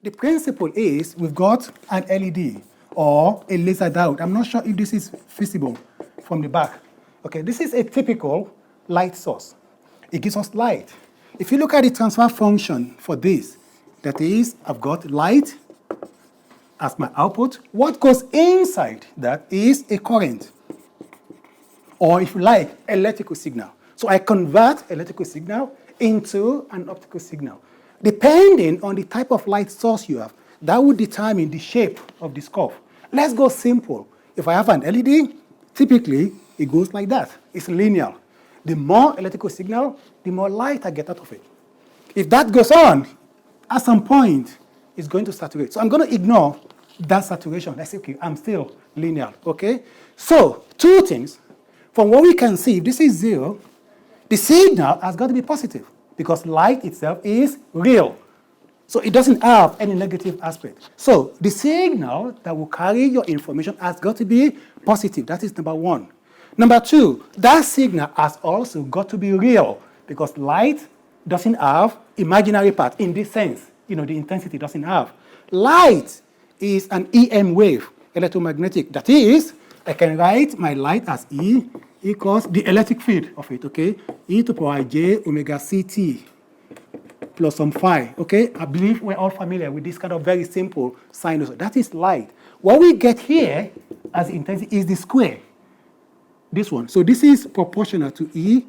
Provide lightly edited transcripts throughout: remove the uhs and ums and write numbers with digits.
The principle is we've got an LED or a laser diode. I'm not sure if this is visible from the back. Okay, this is a typical light source. It gives us light. If you look at the transfer function for this, that is, I've got light as my output. What goes inside that is a current, or if you like, electrical signal. So I convert electrical signal into an optical signal. Depending on the type of light source you have, that will determine the shape of this curve. Let's go simple. If I have an LED, typically it goes like that. It's linear. The more electrical signal, the more light I get out of it. If that goes on, at some point, it's going to saturate. So I'm going to ignore that saturation. I say, okay, I'm still linear, okay? So, two things. From what we can see, if this is 0, the signal has got to be positive because light itself is real. So it doesn't have any negative aspect. So the signal that will carry your information has got to be positive. That is number one. Number two, that signal has also got to be real because light doesn't have imaginary part in this sense. You know, the intensity doesn't have. Light is an EM wave, electromagnetic. That is, I can write my light as E equals the electric field of it, okay? E to power j omega CT plus some phi, okay? I believe we're all familiar with this kind of very simple sinusoid. That is light. What we get here as intensity is the square, this one. So this is proportional to E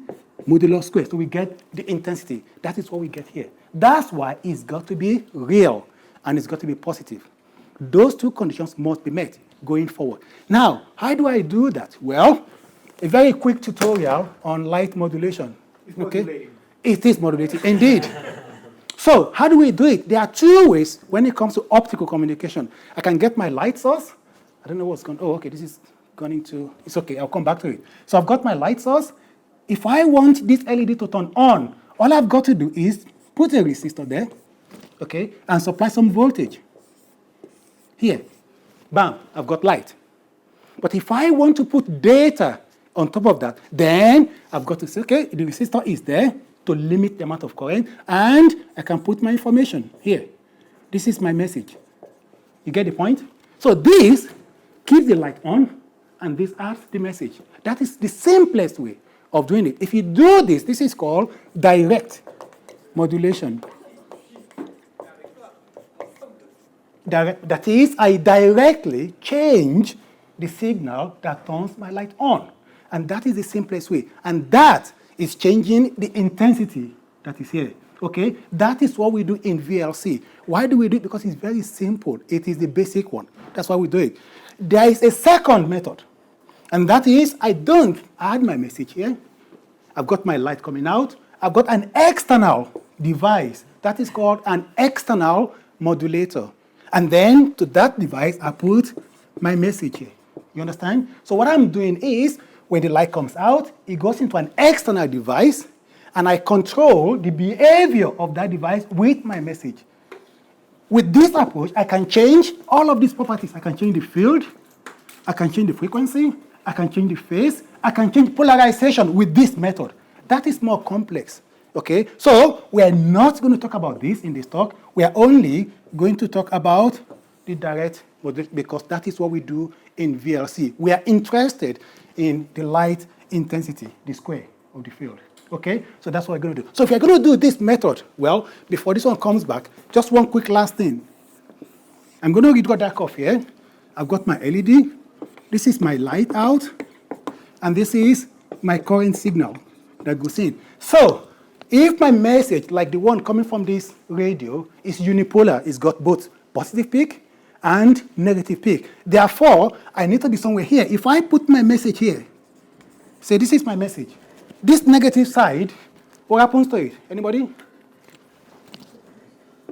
modulo square. So we get the intensity. That is what we get here. That's why it's got to be real and it's got to be positive. Those two conditions must be met going forward. Now, how do I do that? Well, a very quick tutorial on light modulation. It's modulating. It is modulating, indeed. So, how do we do it? There are two ways when it comes to optical communication. I can get my light source. I don't know what's going on. Oh, okay, this is going into, it's okay, I'll come back to it. So I've got my light source. If I want this LED to turn on, all I've got to do is put a resistor there, okay, and supply some voltage. Here, bam, I've got light. But if I want to put data on top of that, then I've got to say, okay, the resistor is there to limit the amount of current, and I can put my information here. This is my message. You get the point? So this keeps the light on, and this adds the message. That is the simplest way of doing it. If you do this, this is called direct modulation. That is, I directly change the signal that turns my light on. And that is the simplest way. And that is changing the intensity that is here. Okay? That is what we do in VLC. Why do we do it? Because it's very simple. It is the basic one. That's why we do it. There is a second method. And that is, I don't add my message here. I've got my light coming out. I've got an external device. That is called an external modulator. And then to that device, I put my message here. You understand? So what I'm doing is, when the light comes out, it goes into an external device, and I control the behavior of that device with my message. With this approach, I can change all of these properties. I can change the field, I can change the frequency, I can change the phase, I can change polarization with this method. That is more complex. Okay? So we are not going to talk about this in this talk. We are only going to talk about the direct modulation because that is what we do in VLC. We are interested in the light intensity, the square of the field. Okay? So that's what we're going to do. So if you're going to do this method, well, before this one comes back, just one quick last thing. I'm going to redraw that off here. I've got my LED. This is my light out. And this is my current signal that goes in. So if my message, like the one coming from this radio, is unipolar, it's got both positive peak and negative peak. Therefore, I need to be somewhere here. If I put my message here, say this is my message. This negative side, what happens to it? Anybody?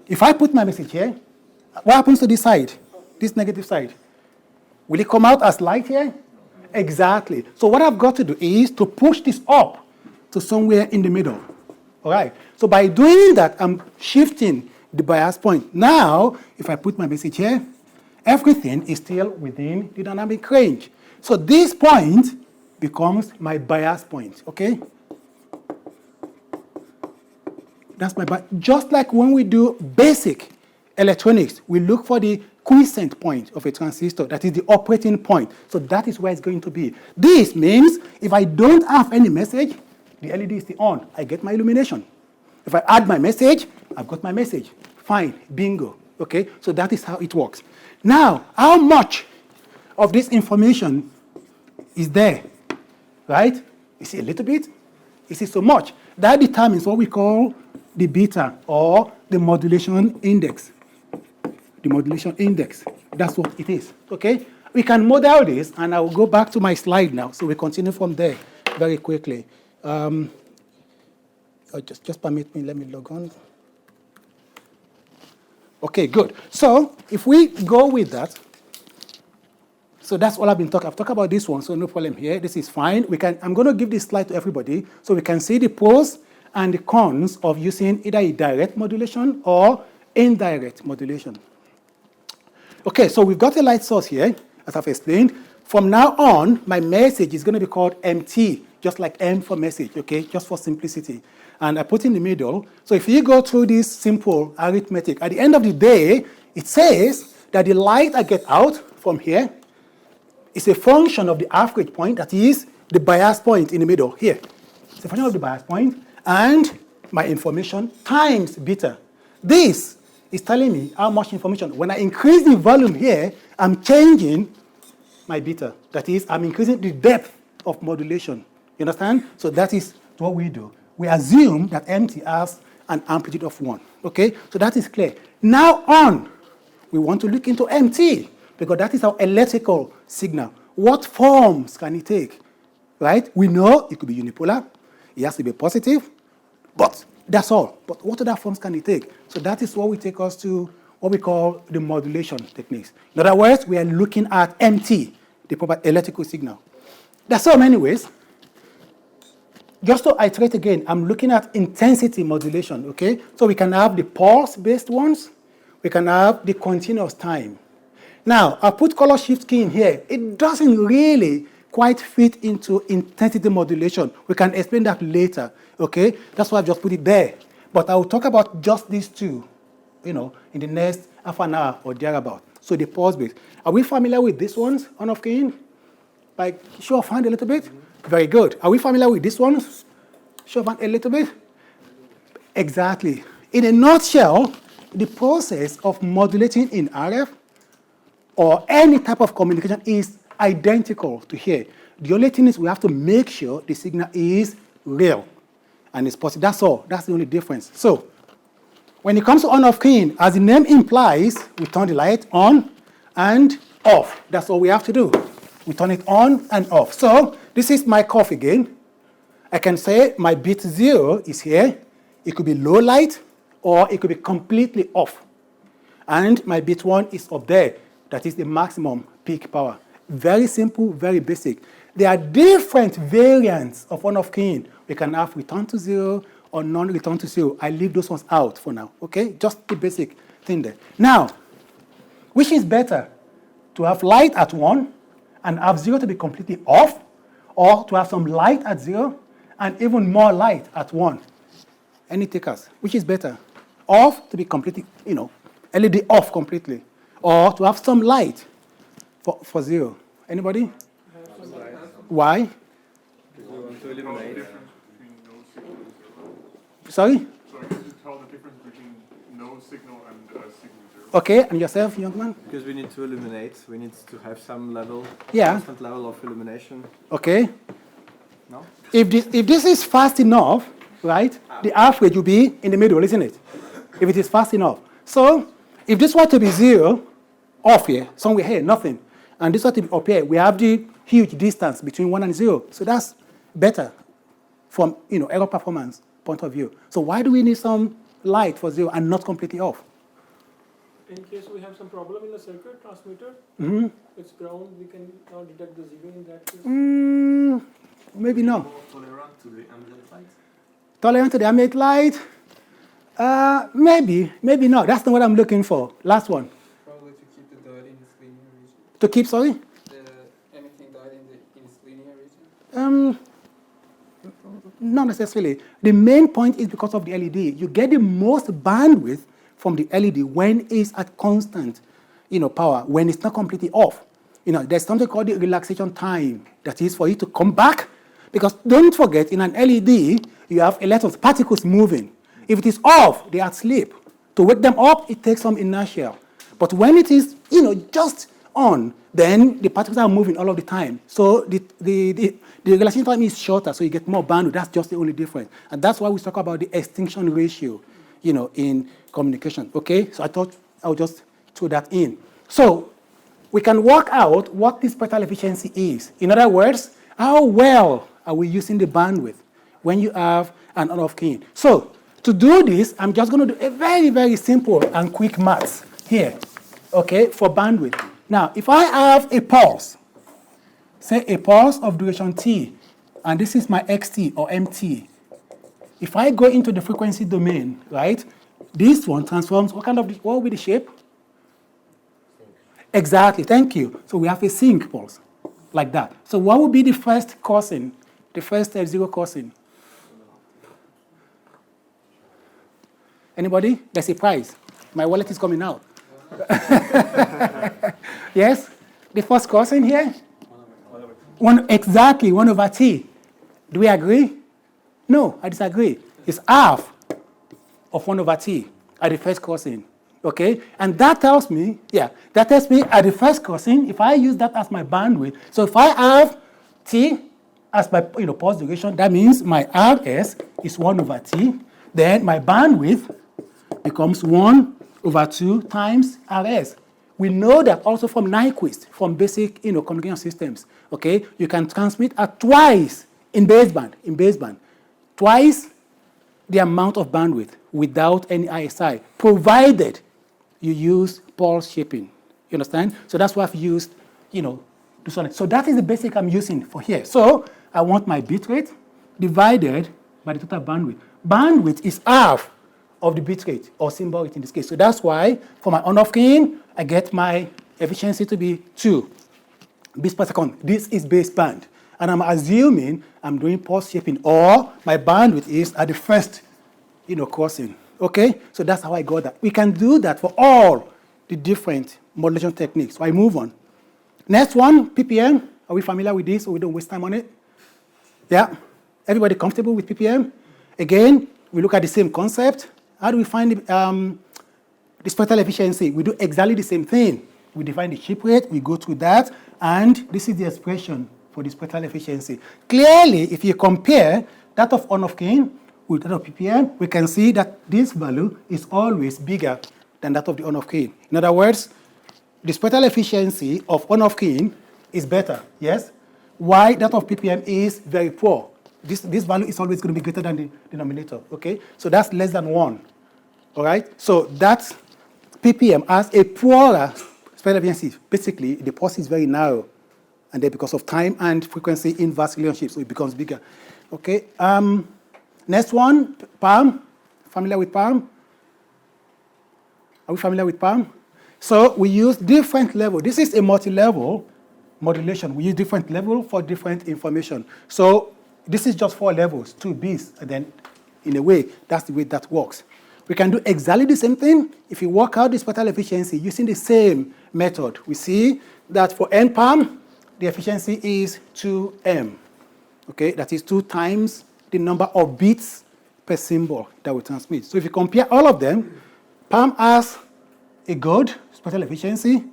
If I put my message here, what happens to this side, this negative side? Will it come out as light here? Exactly. So what I've got to do is to push this up to somewhere in the middle. All right? So by doing that, I'm shifting the bias point. Now, if I put my message here, everything is still within the dynamic range. So this point becomes my bias point, okay? That's my bias. Just like when we do basic electronics, we look for the quiescent point of a transistor, that is the operating point. So that is where it's going to be. This means if I don't have any message, the LED is still on. I get my illumination. If I add my message, I've got my message. Fine, bingo. Okay, so that is how it works. Now, how much of this information is there? Right? Is it a little bit? Is it so much? That determines what we call the beta or the modulation index. The modulation index. That's what it is. Okay? We can model this, and I will go back to my slide now. So we continue from there very quickly. Just permit me, let me log on. Okay, good. So if we go with that, so that's all I've been talking. I've talked about this one, so no problem here. This is fine. I'm going to give this slide to everybody so we can see the pros and the cons of using either a direct modulation or indirect modulation. Okay, so we've got a light source here, as I've explained. From now on, my message is going to be called MT, just like M for message, okay, just for simplicity. And I put in the middle. So if you go through this simple arithmetic, at the end of the day, it says that the light I get out from here is a function of the average point, that is the bias point in the middle here. It's a function of the bias point and my information times beta. This is telling me how much information. When I increase the volume here, I'm changing my beta. That is, I'm increasing the depth of modulation. You understand? So that is what we do. We assume that MT has an amplitude of 1. Okay? So that is clear. Now on, we want to look into MT, because that is our electrical signal. What forms can it take? Right? We know it could be unipolar. It has to be positive. But that's all. But what other forms can it take? So that is what we take us to what we call the modulation techniques. In other words, we are looking at MT, the proper electrical signal. There's so many ways. Just to iterate again, I'm looking at intensity modulation, okay? So we can have the pulse-based ones. We can have the continuous time. Now, I put color shift key in here. It doesn't really quite fit into intensity modulation. We can explain that later, okay? That's why I've just put it there. But I will talk about just these two, in the next half an hour or thereabout. So the pulse-based. Are we familiar with these ones, on-off keying? Like, show of hand a little bit? Very good. Are we familiar with this one? Show of hand a little bit? Exactly. In a nutshell, the process of modulating in RF or any type of communication is identical to here. The only thing is we have to make sure the signal is real and it's positive. That's all. That's the only difference. So when it comes to on-off keying, as the name implies, we turn the light on and off. That's all we have to do. We turn it on and off. So this is my cuff again. I can say my bit 0 is here. It could be low light or it could be completely off. And my bit 1 is up there. That is the maximum peak power. Very simple, very basic. There are different variants of on-off keying. We can have return to 0 or non-return to 0. I leave those ones out for now, okay? Just the basic thing there. Now, which is better? To have light at 1 and have 0 to be completely off, or to have some light at 0 and even more light at 1? Any takers? Which is better? Off to be completely, LED off completely, or to have some light for 0? Anybody? Why? Because we want to eliminate. Sorry? Sorry, could you tell the difference between no signal and signal 0? Okay, and yourself, young man? Because we need to illuminate, we need to have some level, Yeah. constant level of illumination. Okay. No? If this is fast enough, right, the average will be in the middle, isn't it? If it is fast enough. So if this were to be 0, off here, somewhere here, nothing, and this were to be up here, we have the huge distance between 1 and 0. So that's better from error performance point of view. So why do we need some light for 0 and not completely off? In case we have some problem in the circuit transmitter, it's ground, we can now detect the 0 in that case. Maybe no. More tolerant to the ambient light? Tolerant to the ambient light? Maybe not. That's not what I'm looking for. Last one. Probably to keep the diode in its linear region. To keep, sorry? Anything diode in its linear region? Not necessarily. The main point is because of the LED. You get the most bandwidth from the LED when it's at constant, power, when it's not completely off. There's something called the relaxation time, that is for it to come back. Because don't forget, in an LED, you have electrons, particles moving. If it is off, they are asleep. To wake them up, it takes some inertia. But when it is, just on, then the particles are moving all of the time. So the relaxation time is shorter, so you get more bandwidth. That's just the only difference. And that's why we talk about the extinction ratio, in communication. Okay? So I thought I would just throw that in. So we can work out what the spectral efficiency is. In other words, how well are we using the bandwidth when you have an on-off keying? So to do this, I'm just going to do a very, very simple and quick maths here, okay, for bandwidth. Now, if I have a pulse, say a pulse of duration t, and this is my xt or mt, if I go into the frequency domain, right, this one transforms, what will be the shape? Exactly, thank you. So we have a sync pulse, like that. So what would be the first cosine, the first zero cosine? Anybody? There's a prize. My wallet is coming out. Yes? The first cosine here? Exactly, 1 over t. Do we agree? No, I disagree. It's half of 1 over t at the first cosine. Okay? And that tells me at the first cosine, if I use that as my bandwidth, so if I have t as my pulse duration, that means my Rs is 1 over t, then my bandwidth becomes 1 over 2 times Rs. We know that also from Nyquist, from basic communication systems. Okay? You can transmit at twice in baseband, twice the amount of bandwidth without any ISI, provided you use pulse shaping. You understand? So that's what I've used, So that is the basic I'm using for here. So I want my bit rate divided by the total bandwidth. Bandwidth is half of the bit rate, or symbol rate in this case. So that's why for my on-off keying, I get my efficiency to be 2 bits per second. This is baseband. And I'm assuming I'm doing pulse shaping, or my bandwidth is at the first, crossing. Okay? So that's how I got that. We can do that for all the different modulation techniques. So I move on. Next one, ppm. Are we familiar with this, so we don't waste time on it? Yeah? Everybody comfortable with ppm? Again, we look at the same concept. How do we find the spectral efficiency? We do exactly the same thing. We define the chip rate, we go through that, and this is the expression for the spectral efficiency. Clearly, if you compare that of on-off keying with that of ppm, we can see that this value is always bigger than that of the on-off keying. In other words, the spectral efficiency of on-off keying is better, yes? Why that of ppm is very poor. This value is always going to be greater than the denominator, okay? So that's less than 1, all right? So that ppm has a poorer spectral efficiency. Basically, the pulse is very narrow, and then because of time and frequency inverse relationship, so it becomes bigger, okay? Next one, PALM. Familiar with PALM? Are we familiar with PALM? So we use different levels. This is a multi-level modulation. We use different levels for different information. So this is just 4 levels, 2 bits, and then in a way, that's the way that works. We can do exactly the same thing if you work out the spectral efficiency using the same method. We see that for NPALM, the efficiency is 2m. Okay, that is 2 times the number of bits per symbol that we transmit. So if you compare all of them, PALM has a good spectral efficiency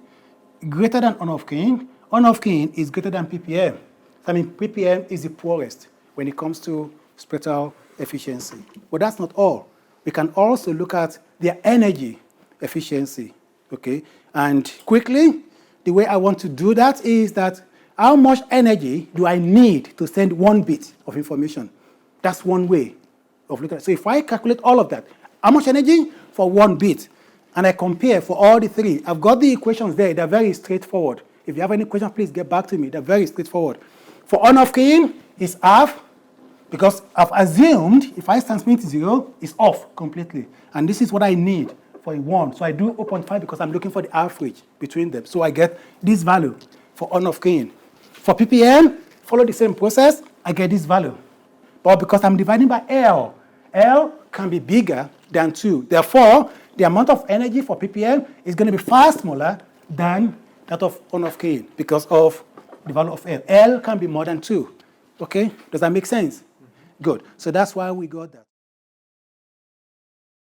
greater than on-off keying. On-off keying is greater than ppm. I mean, ppm is the poorest when it comes to spectral efficiency. But that's not all. We can also look at their energy efficiency, okay? And quickly, the way I want to do that is that how much energy do I need to send 1 bit of information? That's one way of looking at it. So if I calculate all of that, how much energy for 1 bit? And I compare for all the 3. I've got the equations there. They're very straightforward. If you have any questions, please get back to me. They're very straightforward. For on-off keying, it's half, because I've assumed if I transmit 0, it's off completely. And this is what I need for a 1. So I do 0.5 because I'm looking for the average between them. So I get this value for on-off keying. For ppm, follow the same process, I get this value. But because I'm dividing by L, L can be bigger than 2. Therefore, the amount of energy for ppm is going to be far smaller than that of 1 of k because of the value of L. L can be more than 2. Okay? Does that make sense? Good. So that's why we got that.